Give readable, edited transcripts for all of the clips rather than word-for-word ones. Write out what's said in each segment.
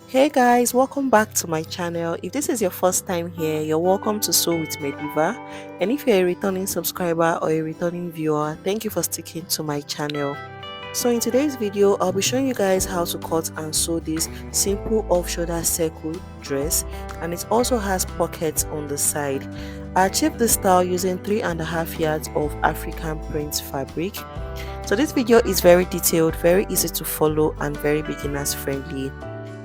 Hey guys, welcome back to my channel. If this is your first time here, you're welcome to Sew with Mediva. And if you're a returning subscriber or a returning viewer, thank you for sticking to my channel. So in today's video, I'll be showing you guys how to cut and sew this simple off-shoulder circle dress, and it also has pockets on the side. I achieved this style using 3.5 yards of African print fabric. So this video is very detailed, very easy to follow, and very beginners friendly.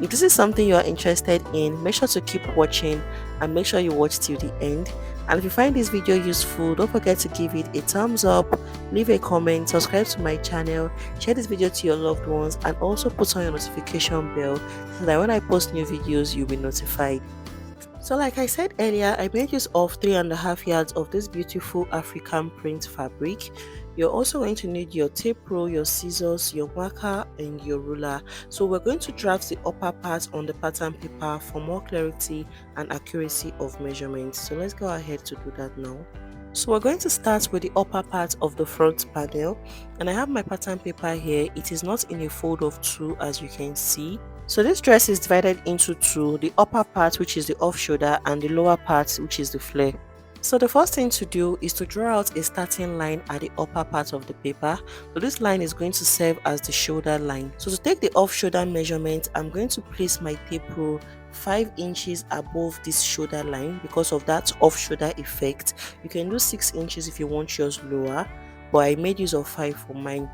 If this is something you are interested in, make sure to keep watching and make sure you watch till the end. And if you find this video useful, don't forget to give it a thumbs up, leave a comment, subscribe to my channel, share this video to your loved ones, and also put on your notification bell so that when I post new videos, you'll be notified. So like I said earlier, I made use of 3.5 yards of this beautiful African print fabric. You're also going to need your tape roll, your scissors, your marker, and your ruler. So we're going to draft the upper part on the pattern paper for more clarity and accuracy of measurements. So let's go ahead to do that now. So we're going to start with the upper part of the front panel, and I have my pattern paper here. It is not in a fold of 2 as you can see. So this dress is divided into 2, the upper part, which is the off shoulder, and the lower part, which is the flare. So the first thing to do is to draw out a starting line at the upper part of the paper. So this line is going to serve as the shoulder line. So to take the off shoulder measurement, I'm going to place my tape roll 5 inches above this shoulder line because of that off shoulder effect. You can do 6 inches if you want yours lower, but I made use of 5 for mine.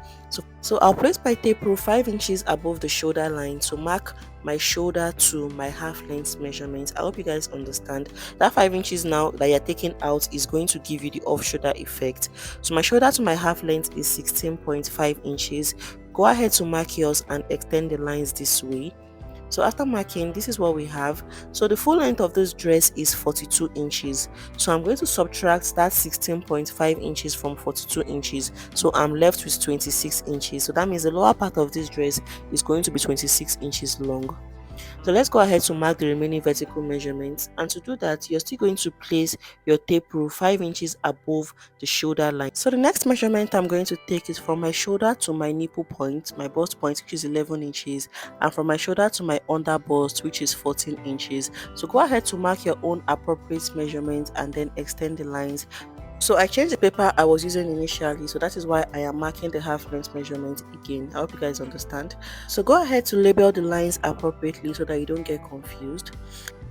So I'll place my tape roll 5 inches above the shoulder line to mark my shoulder to my half length measurement. I hope you guys understand. That 5 inches now that you're taking out is going to give you the off shoulder effect. So my shoulder to my half length is 16.5 inches. Go ahead to mark yours and extend the lines this way. So after marking, this is what we have. So the full length of this dress is 42 inches. So I'm going to subtract that 16.5 inches from 42 inches. So I'm left with 26 inches. So that means the lower part of this dress is going to be 26 inches long. So let's go ahead to mark the remaining vertical measurements, and to do that you're still going to place your tape rule 5 inches above the shoulder line. So the next measurement I'm going to take is from my shoulder to my nipple point, my bust point, which is 11 inches, and from my shoulder to my under bust, which is 14 inches. So go ahead to mark your own appropriate measurement and then extend the lines. So I changed the paper I was using initially, so that is why I am marking the half length measurement again. I hope you guys understand. So go ahead to label the lines appropriately so that you don't get confused.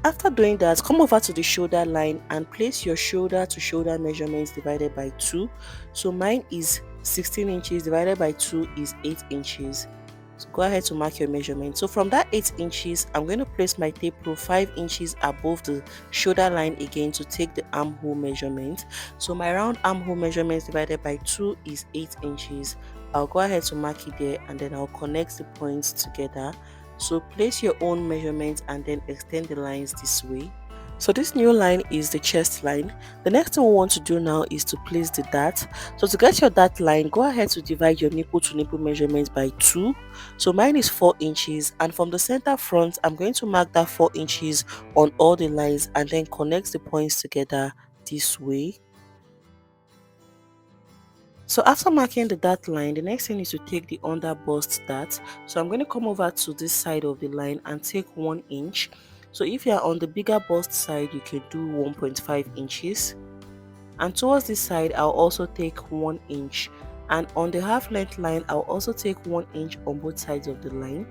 After doing that, come over to the shoulder line and place your shoulder to shoulder measurements divided by 2. So mine is 16 inches divided by 2 is 8 inches. So go ahead to mark your measurement. So from that 8 inches, I'm going to place my tape rule 5 inches above the shoulder line again to take the armhole measurement. So my round armhole measurement divided by 2 is 8 inches. I'll go ahead to mark it there and then I'll connect the points together. So place your own measurement and then extend the lines this way. So this new line is the chest line. The next thing we want to do now is to place the dart. So to get your dart line, go ahead to divide your nipple to nipple measurement by 2. So mine is 4 inches, and from the center front, I'm going to mark that 4 inches on all the lines and then connect the points together this way. So after marking the dart line, the next thing is to take the under bust dart. So I'm going to come over to this side of the line and take 1 inch. So if you are on the bigger bust side, you can do 1.5 inches. And towards this side, I'll also take 1 inch. And on the half length line, I'll also take 1 inch on both sides of the line.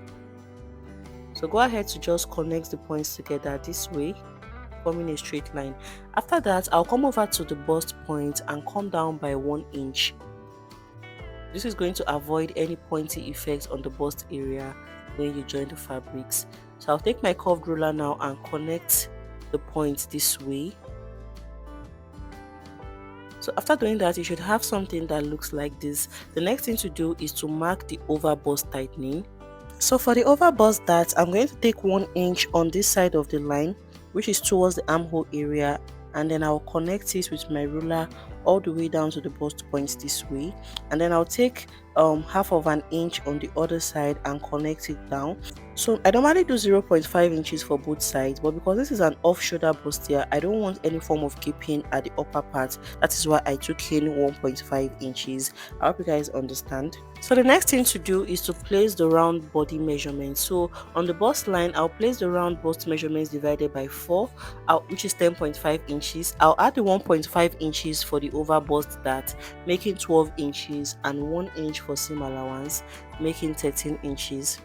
So go ahead to just connect the points together this way, forming a straight line. After that, I'll come over to the bust point and come down by 1 inch. This is going to avoid any pointy effects on the bust area when you join the fabrics. So I'll take my curved ruler now and connect the points this way. So after doing that, you should have something that looks like this. The next thing to do is to mark the over bust tightening. So for the over bust dart, I'm going to take 1 inch on this side of the line, which is towards the armhole area, and then I'll connect it with my ruler all the way down to the bust points this way, and then I'll take half of an inch on the other side and connect it down. So I normally do 0.5 inches for both sides, but because this is an off shoulder bustier, I don't want any form of gaping at the upper part. That is why I took in 1.5 inches. I hope you guys understand. So the next thing to do is to place the round body measurement. So on the bust line, I'll place the round bust measurements divided by 4, which is 10.5 inches. I'll add the 1.5 inches for the over bust dart, making 12 inches, and 1 inch for seam allowance, making 13 inches.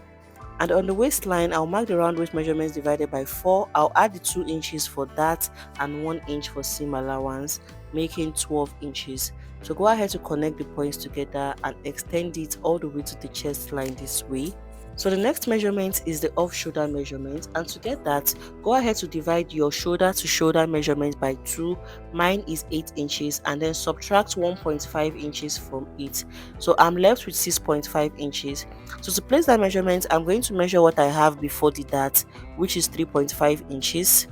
And on the waistline, I'll mark the round waist measurements divided by 4. I'll add the 2 inches for that and 1 inch for seam allowance, making 12 inches. So go ahead to connect the points together and extend it all the way to the chest line this way. So the next measurement is the off shoulder measurement, and to get that, go ahead to divide your shoulder to shoulder measurement by 2. Mine is 8 inches, and then subtract 1.5 inches from it. So I'm left with 6.5 inches. So to place that measurement, I'm going to measure what I have before the dart, which is 3.5 inches,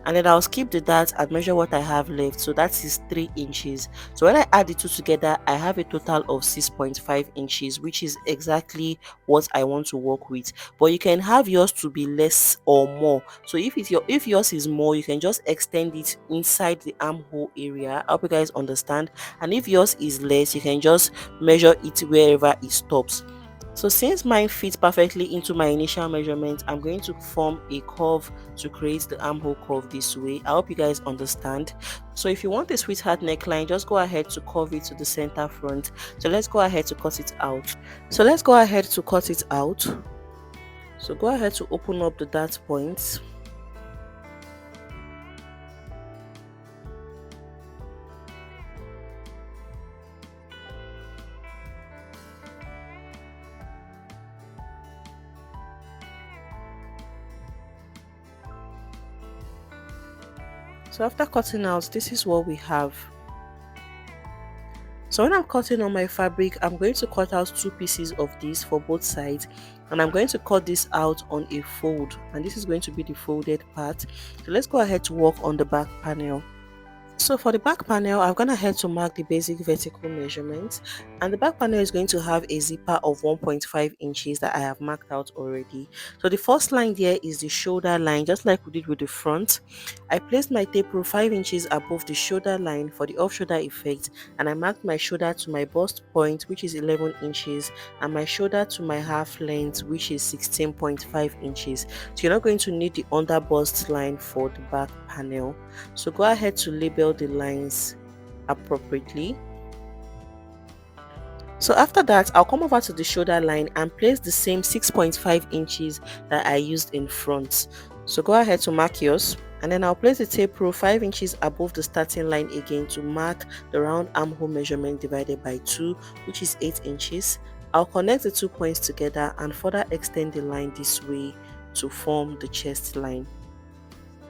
and then I'll skip the dart and measure what I have left, so that is 3 inches. So when I add the two together, I have a total of 6.5 inches, which is exactly what I want to work with. But you can have yours to be less or more. So if yours is more, you can just extend it inside the armhole area. I hope you guys understand. And if yours is less, you can just measure it wherever it stops. So since mine fits perfectly into my initial measurement, I'm going to form a curve to create the armhole curve this way. I hope you guys understand. So if you want a sweetheart neckline, just go ahead to curve it to the center front. So let's go ahead to cut it out. So go ahead to open up the dart points. So after cutting out, this is what we have. So when I'm cutting on my fabric, I'm going to cut out 2 pieces of this for both sides, and I'm going to cut this out on a fold, and this is going to be the folded part. So let's go ahead to work on the back panel. So for the back panel, I'm going to head to mark the basic vertical measurements, and the back panel is going to have a zipper of 1.5 inches that I have marked out already. So the first line there is the shoulder line, just like we did with the front. I placed my tape rule 5 inches above the shoulder line for the off shoulder effect, and I marked my shoulder to my bust point, which is 11 inches, and my shoulder to my half length, which is 16.5 inches. So you're not going to need the under bust line for the back panel. So go ahead to label the lines appropriately. So after that, I'll come over to the shoulder line and place the same 6.5 inches that I used in front. So go ahead to mark yours, and then I'll place the tape rule 5 inches above the starting line again to mark the round armhole measurement divided by 2, which is 8 inches. I'll connect the 2 points together and further extend the line this way to form the chest line.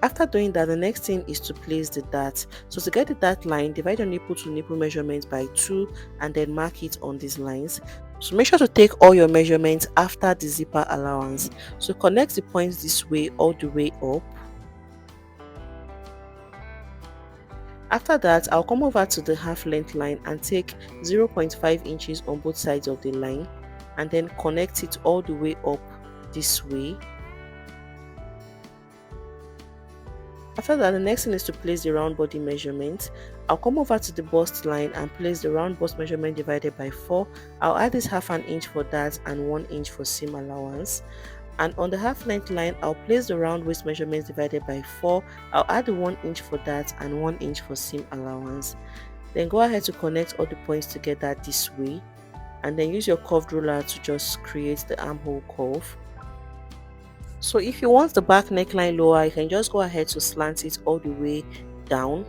After doing that, the next thing is to place the dart. So to get the dart line, divide your nipple to nipple measurement by 2 and then mark it on these lines. So make sure to take all your measurements after the zipper allowance. So connect the points this way all the way up. After that, I'll come over to the half length line and take 0.5 inches on both sides of the line and then connect it all the way up this way. After that, the next thing is to place the round body measurement. I'll come over to the bust line and place the round bust measurement divided by 4. I'll add this half an inch for that and 1 inch for seam allowance. And on the half length line, I'll place the round waist measurements divided by 4. I'll add the 1 inch for that and 1 inch for seam allowance. Then go ahead to connect all the points together this way, and then use your curved ruler to just create the armhole curve. So if you want the back neckline lower, you can just go ahead to slant it all the way down.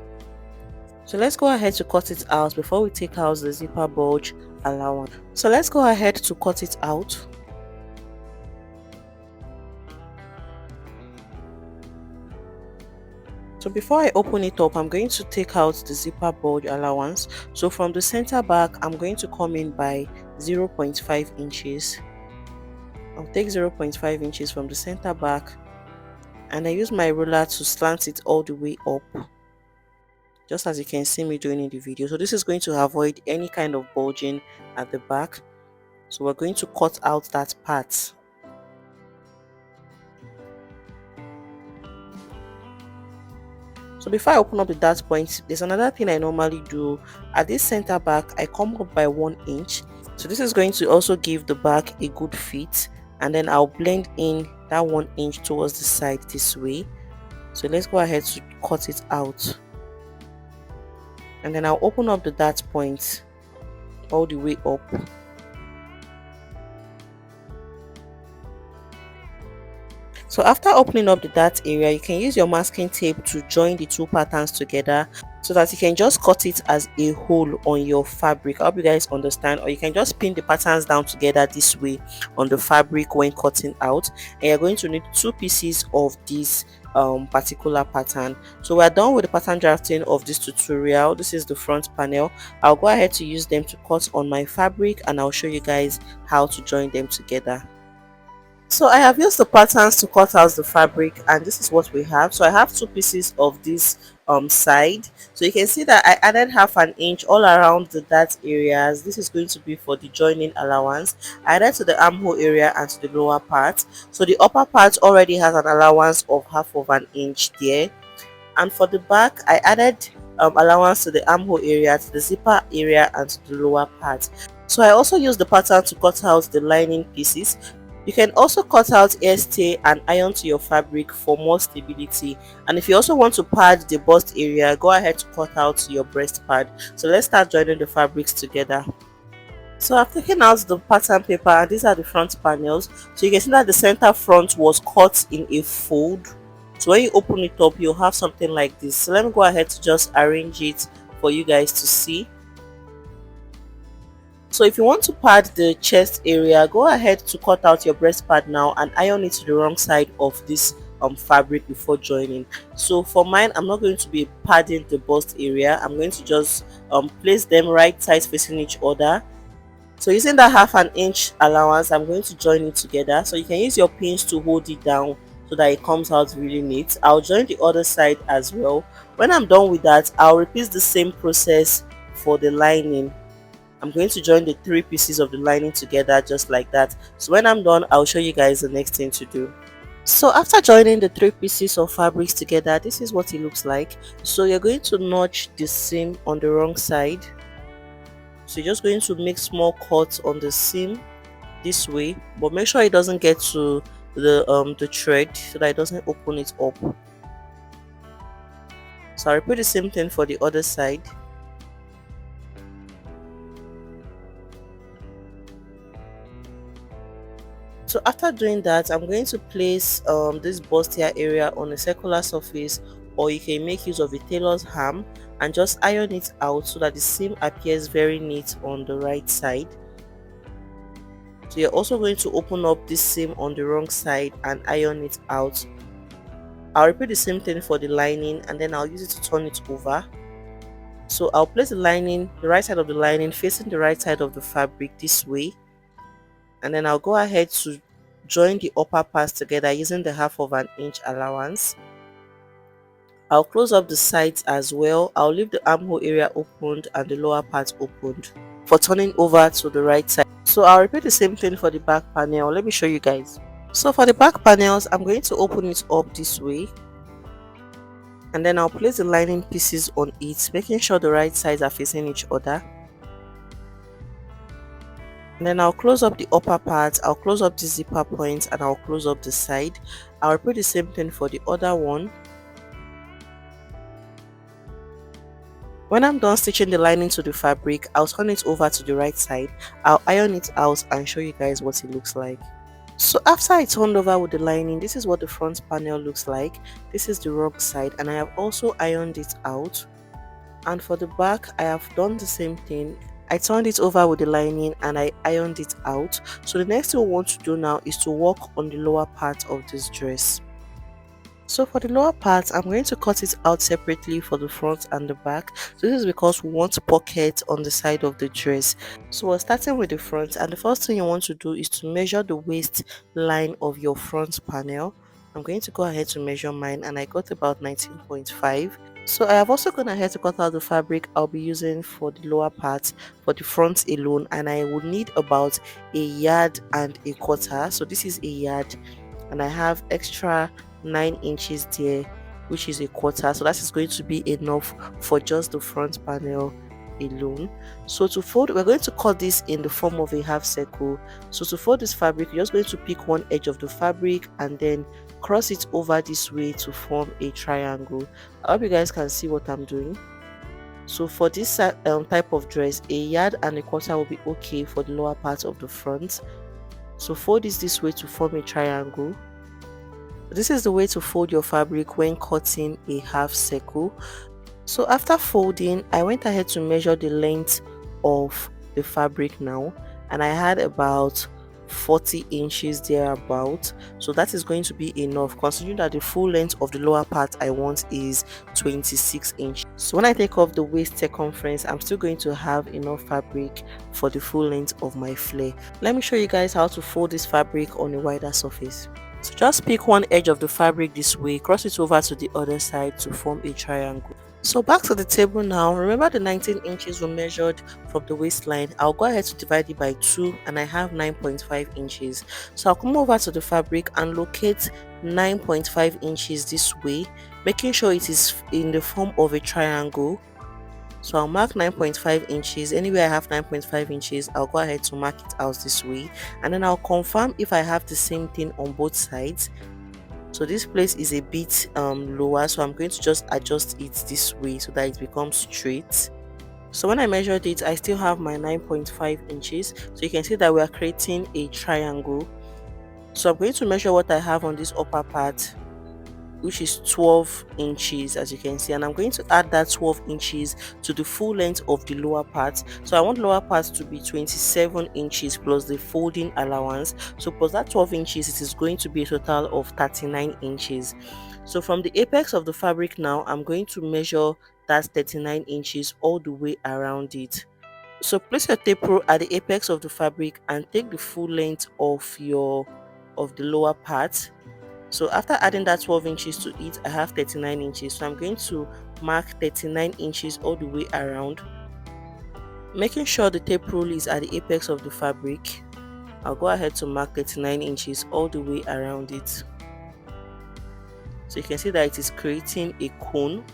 So let's go ahead to cut it out before we take out the zipper bulge allowance. So let's go ahead to cut it out. So before I open it up, I'm going to take out the zipper bulge allowance. So from the center back, I'm going to come in by 0.5 inches. I'll take 0.5 inches from the center back, and I use my ruler to slant it all the way up, just as you can see me doing in the video. So this is going to avoid any kind of bulging at the back. So we're going to cut out that part. So before I open up the dart point, there's another thing I normally do. At this center back, I come up by 1 inch. So this is going to also give the back a good fit, and then I'll blend in that 1 inch towards the side this way. So let's go ahead to cut it out, and then I'll open up the dart point all the way up. So after opening up the dart area, you can use your masking tape to join the two patterns together so that you can just cut it as a whole on your fabric. I hope you guys understand. Or you can just pin the patterns down together this way on the fabric when cutting out. And you're going to need 2 pieces of this particular pattern. So we're done with the pattern drafting of this tutorial. This is the front panel. I'll go ahead to use them to cut on my fabric, and I'll show you guys how to join them together. So I have used the patterns to cut out the fabric, and this is what we have. So I have 2 pieces of this side. So you can see that I added 1/2 inch all around the dart areas. This is going to be for the joining allowance. I added to the armhole area and to the lower part. So the upper part already has an allowance of 1/2 inch there, and for the back I added allowance to the armhole area, to the zipper area, and to the lower part. So I also used the pattern to cut out the lining pieces. You can also cut out hairstay and iron to your fabric for more stability. And if you also want to pad the bust area, go ahead to cut out your breast pad. So let's start joining the fabrics together. So I've taken out the pattern paper, and these are the front panels. So you can see that the center front was cut in a fold. So when you open it up, you'll have something like this. So let me go ahead to just arrange it for you guys to see. So if you want to pad the chest area, go ahead to cut out your breast pad now and iron it to the wrong side of this fabric before joining. So for mine, I'm not going to be padding the bust area. I'm going to just place them right sides facing each other. So using that 1/2 inch allowance, I'm going to join it together. So you can use your pins to hold it down so that it comes out really neat. I'll join the other side as well. When I'm done with that, I'll repeat the same process for the lining. I'm going to join the 3 pieces of the lining together just like that. So when I'm done, I'll show you guys the next thing to do. So after joining the 3 pieces of fabrics together, this is what it looks like. So you're going to notch the seam on the wrong side. So you're just going to make small cuts on the seam this way, but make sure it doesn't get to the thread so that it doesn't open it up. So I'll repeat the same thing for the other side. So after doing that, I'm going to place this bustier area on a circular surface, or you can make use of a tailor's ham and just iron it out so that the seam appears very neat on the right side. So you're also going to open up this seam on the wrong side and iron it out. I'll repeat the same thing for the lining, and then I'll use it to turn it over. So I'll place the lining, the right side of the lining facing the right side of the fabric this way, and then I'll go ahead to join the upper parts together using the 1/2 inch allowance. I'll close up the sides as well. I'll leave the armhole area opened and the lower part opened for turning over to the right side. So I'll repeat the same thing for the back panel. Let me show you guys. So for the back panels, I'm going to open it up this way, and then I'll place the lining pieces on it, making sure the right sides are facing each other. And then I'll close up the upper part, I'll close up the zipper point, and I'll close up the side. I'll repeat the same thing for the other one. When I'm done stitching the lining to the fabric, I'll turn it over to the right side. I'll iron it out and show you guys what it looks like. So after I turned over with the lining, this is what the front panel looks like. This is the wrong side, and I have also ironed it out. And for the back, I have done the same thing. I turned it over with the lining and I ironed it out. So the next thing we want to do now is to work on the lower part of this dress. So for the lower part, I'm going to cut it out separately for the front and the back. So this is because we want pockets on the side of the dress. So we're starting with the front, and the first thing you want to do is to measure the waist line of your front panel. I'm going to go ahead to measure mine, and I got about 19.5. So I have also gone ahead to cut out the fabric I'll be using for the lower part for the front alone, and I would need about a yard and a quarter. So this is a yard and I have extra 9 inches there, which is a quarter. So that is going to be enough for just the front panel alone. So to fold, we're going to cut this in the form of a half circle. So to fold this fabric, you're just going to pick one edge of the fabric and then cross it over this way to form a triangle. I hope you guys can see what I'm doing. So for this type of dress, a yard and a quarter will be okay for the lower part of the front. So fold this way to form a triangle. This is the way to fold your fabric when cutting a half circle. So after folding, I went ahead to measure the length of the fabric now, and I had about 40 inches thereabout. So that is going to be enough, considering that the full length of the lower part I want is 26 inches. So when I take off the waist circumference, I'm still going to have enough fabric for the full length of my flare. Let me show you guys how to fold this fabric on a wider surface. So just pick one edge of the fabric this way, cross it over to the other side to form a triangle. So back to the table now. Remember the 19 inches we measured from the waistline. I'll go ahead to divide it by 2 and I have 9.5 inches. So I'll come over to the fabric and locate 9.5 inches this way, making sure it is in the form of a triangle. So I'll mark 9.5 inches. Anywhere I have 9.5 inches, I'll go ahead to mark it out this way, and then I'll confirm if I have the same thing on both sides. So this place is a bit lower, so I'm going to just adjust it this way so that it becomes straight. So when I measured it, I still have my 9.5 inches. So you can see that we are creating a triangle. So I'm going to measure what I have on this upper part, which is 12 inches, as you can see, and I'm going to add that 12 inches to the full length of the lower part. So I want lower parts to be 27 inches plus the folding allowance. So plus that 12 inches, it is going to be a total of 39 inches. So from the apex of the fabric now, I'm going to measure that 39 inches all the way around it. So place your tape rule at the apex of the fabric and take the full length of the lower part. So after adding that 12 inches to it, I have 39 inches. So I'm going to mark 39 inches all the way around, making sure the tape rule is at the apex of the fabric. I'll go ahead to mark 39 inches all the way around it. So you can see that it is creating a cone.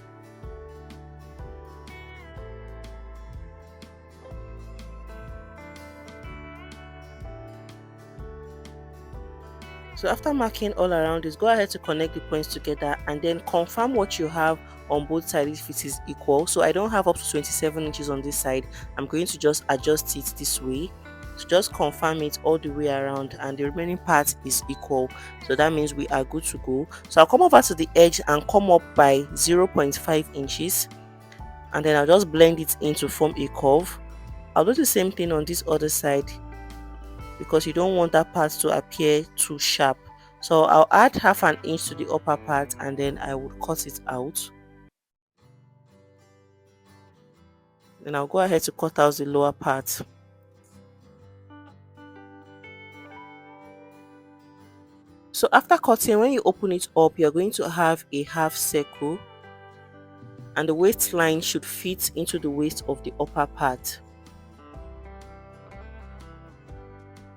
So after marking all around this, go ahead to connect the points together and then confirm what you have on both sides if it is equal. So I don't have up to 27 inches on this side. I'm going to just adjust it this way. So just confirm it all the way around and the remaining part is equal. So that means we are good to go. So I'll come over to the edge and come up by 0.5 inches. And then I'll just blend it in to form a curve. I'll do the same thing on this other side, because you don't want that part to appear too sharp. So I'll add half an inch to the upper part and then I will cut it out. Then I'll go ahead to cut out the lower part. So after cutting, when you open it up, you're going to have a half circle and the waistline should fit into the waist of the upper part.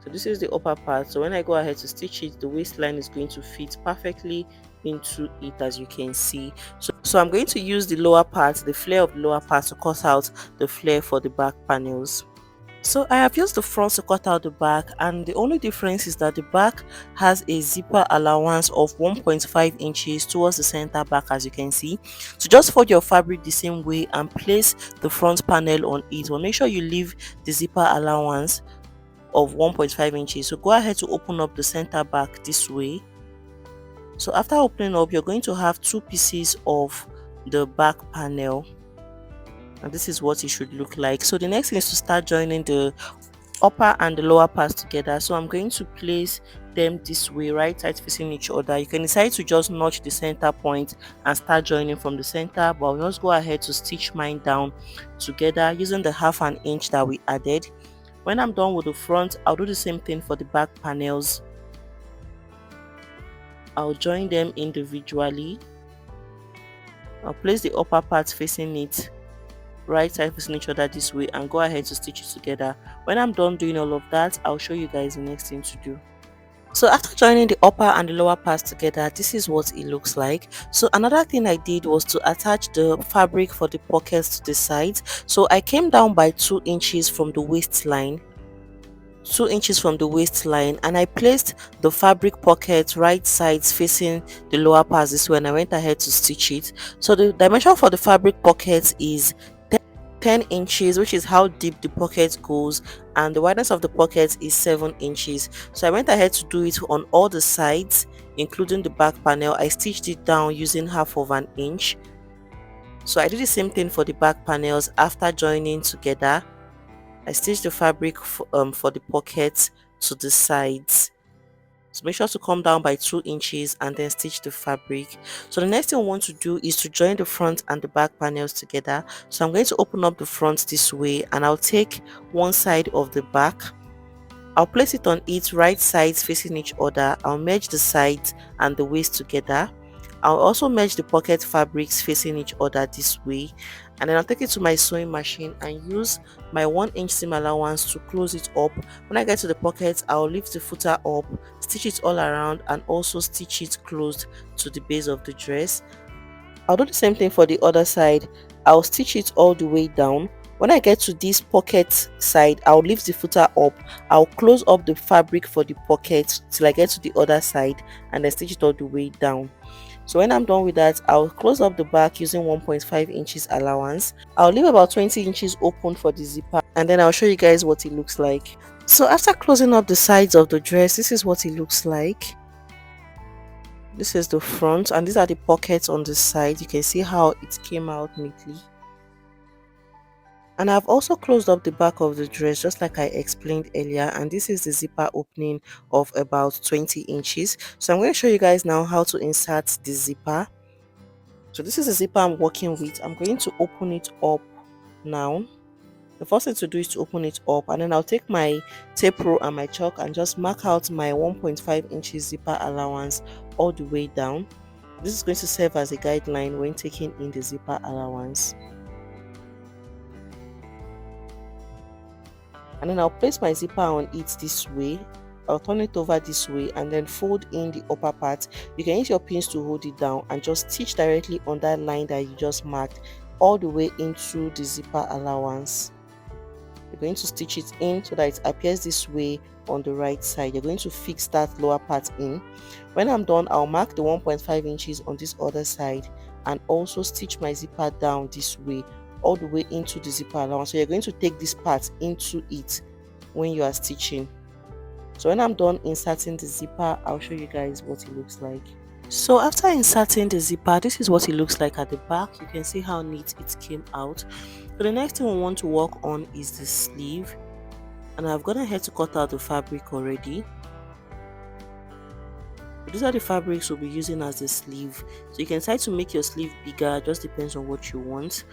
So this is the upper part. So when I go ahead to stitch it, the waistline is going to fit perfectly into it, as you can see. So I'm going to use the lower part, the flare of the lower part, to cut out the flare for the back panels. So I have used the front to cut out the back, and the only difference is that the back has a zipper allowance of 1.5 inches towards the center back, as you can see. So just fold your fabric the same way and place the front panel on it. But make sure you leave the zipper allowance of 1.5 inches. So go ahead to open up the center back this way. So after opening up, you're going to have two pieces of the back panel, and this is what it should look like. So the next thing is to start joining the upper and the lower parts together. So I'm going to place them this way, right side facing each other. You can decide to just notch the center point and start joining from the center, but I'll just go ahead to stitch mine down together using the half an inch that we added. When I'm done with the front, I'll do the same thing for the back panels. I'll join them individually. I'll place the upper part facing it, right side facing each other this way, and go ahead to stitch it together. When I'm done doing all of that, I'll show you guys the next thing to do. So after joining the upper and the lower parts together, this is what it looks like. So another thing I did was to attach the fabric for the pockets to the sides. So I came down by 2 inches from the waistline, 2 inches from the waistline, and I placed the fabric pocket right sides facing the lower parts this way, and I went ahead to stitch it. So the dimension for the fabric pocket is 10 inches, which is how deep the pocket goes, and the wideness of the pocket is 7 inches. So I went ahead to do it on all the sides, including the back panel. I stitched it down using half of an inch. So I did the same thing for the back panels. After joining together, I stitched the fabric for the pockets to the sides. So make sure to come down by 2 inches and then stitch the fabric. So the next thing we want to do is to join the front and the back panels together. So I'm going to open up the front this way, and I'll take one side of the back. I'll place it on its right sides facing each other. I'll merge the sides and the waist together. I'll also merge the pocket fabrics facing each other this way, and then I'll take it to my sewing machine and use my 1-inch seam allowance to close it up. When I get to the pocket, I'll lift the footer up, stitch it all around, and also stitch it closed to the base of the dress. I'll do the same thing for the other side. I'll stitch it all the way down. When I get to this pocket side, I'll lift the footer up. I'll close up the fabric for the pocket till I get to the other side, and then stitch it all the way down. So when I'm done with that, I'll close up the back using 1.5 inches allowance. I'll leave about 20 inches open for the zipper, and then I'll show you guys what it looks like. So after closing up the sides of the dress, this is what it looks like. This is the front, and these are the pockets on the side. You can see how it came out neatly. And I've also closed up the back of the dress just like I explained earlier, and this is the zipper opening of about 20 inches. So I'm going to show you guys now how to insert the zipper. So this is the zipper I'm working with. I'm going to open it up now. The first thing to do is to open it up, and then I'll take my tape rule and my chalk and just mark out my 1.5 inches zipper allowance all the way down. This is going to serve as a guideline when taking in the zipper allowance. And then I'll place my zipper on it this way. I'll turn it over this way and then fold in the upper part. You can use your pins to hold it down and just stitch directly on that line that you just marked all the way into the zipper allowance. You're going to stitch it in so that it appears this way on the right side. You're going to fix that lower part in. When I'm done, I'll mark the 1.5 inches on this other side and also stitch my zipper down this way all the way into the zipper allowance. So you're going to take this part into it when you are stitching. So when I'm done inserting the zipper, I'll show you guys what it looks like. So after inserting the zipper, this is what it looks like at the back. You can see how neat it came out. So the next thing we want to work on is the sleeve, and I've gone ahead to cut out the fabric already. These are the fabrics we'll be using as the sleeve. So you can try to make your sleeve bigger, just depends on what you want.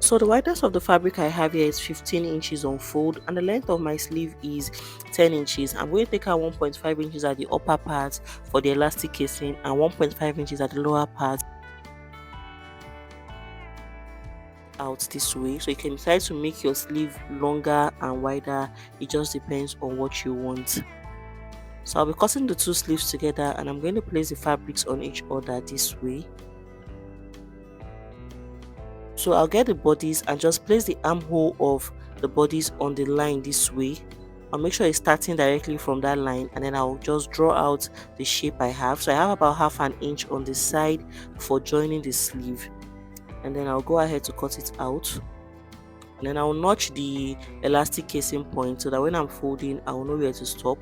So the wideness of the fabric I have here is 15 inches on fold, and the length of my sleeve is 10 inches. I'm going to take out 1.5 inches at the upper part for the elastic casing and 1.5 inches at the lower part out this way. So you can decide to make your sleeve longer and wider. It just depends on what you want. So I'll be cutting the two sleeves together, and I'm going to place the fabrics on each other this way. So I'll get the bodice and just place the armhole of the bodice on the line this way. I'll make sure it's starting directly from that line, and then I'll just draw out the shape I have. So I have about half an inch on the side for joining the sleeve, and then I'll go ahead to cut it out. And then I'll notch the elastic casing point so that when I'm folding, I'll know where to stop.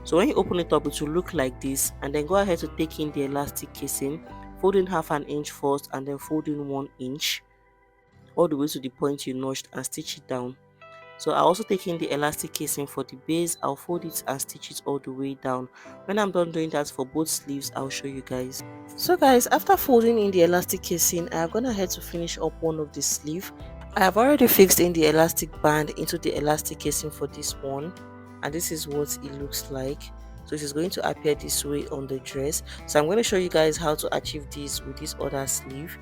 So when you open it up, it will look like this, and then go ahead to take in the elastic casing, fold in half an inch first and then fold in 1 inch all the way to the point you notched and stitch it down. So I'll also take in the elastic casing for the base. I'll fold it and stitch it all the way down. When I'm done doing that for both sleeves, I'll show you guys. So guys, after folding in the elastic casing, I have gone ahead to finish up one of the sleeve. I have already fixed in the elastic band into the elastic casing for this one, and this is what it looks like. So it is going to appear this way on the dress. So I'm going to show you guys how to achieve this with this other sleeve.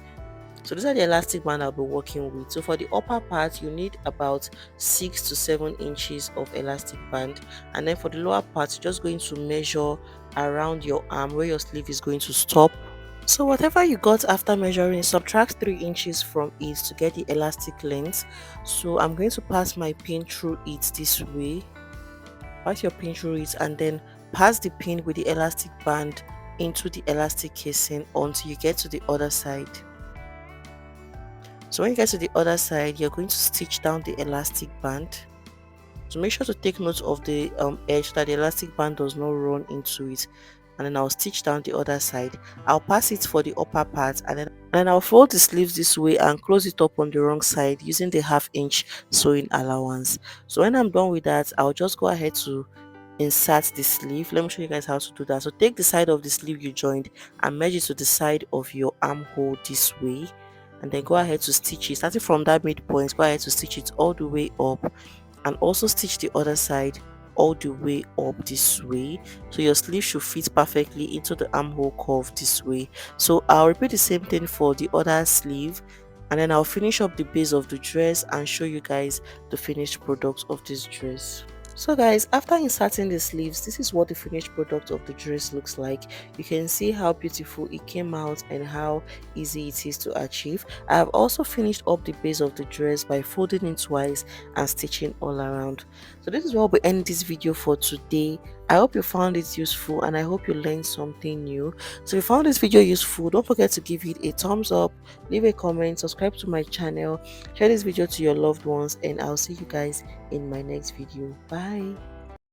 So these are the elastic band I'll be working with. So for the upper part, you need about 6 to 7 inches of elastic band, and then for the lower part, you're just going to measure around your arm where your sleeve is going to stop. So whatever you got after measuring, subtract 3 inches from it to get the elastic length. So I'm going to pass my pin through it this way. Pass your pin through it and then pass the pin with the elastic band into the elastic casing until you get to the other side. So when you get to the other side, you're going to stitch down the elastic band. So make sure to take note of the edge so that the elastic band does not run into it. And then I'll stitch down the other side. I'll pass it for the upper part, and then I'll fold the sleeves this way and close it up on the wrong side using the 1/2 inch sewing allowance. So when I'm done with that, I'll just go ahead to insert the sleeve. Let me show you guys how to do that. So take the side of the sleeve you joined and merge it to the side of your armhole this way, and then go ahead to stitch it. Starting from that midpoint, go ahead to stitch it all the way up, and also stitch the other side all the way up this way, so your sleeve should fit perfectly into the armhole curve this way. So I'll repeat the same thing for the other sleeve, and then I'll finish up the base of the dress and show you guys the finished product of this dress. So guys, after inserting the sleeves, this is what the finished product of the dress looks like. You can see how beautiful it came out and how easy it is to achieve. I have also finished up the base of the dress by folding it twice and stitching all around. So this is what we end this video for today. I hope you found it useful and I hope you learned something new. So if you found this video useful, don't forget to give it a thumbs up, leave a comment, subscribe to my channel, share this video to your loved ones, and I'll see you guys in my next video. Bye.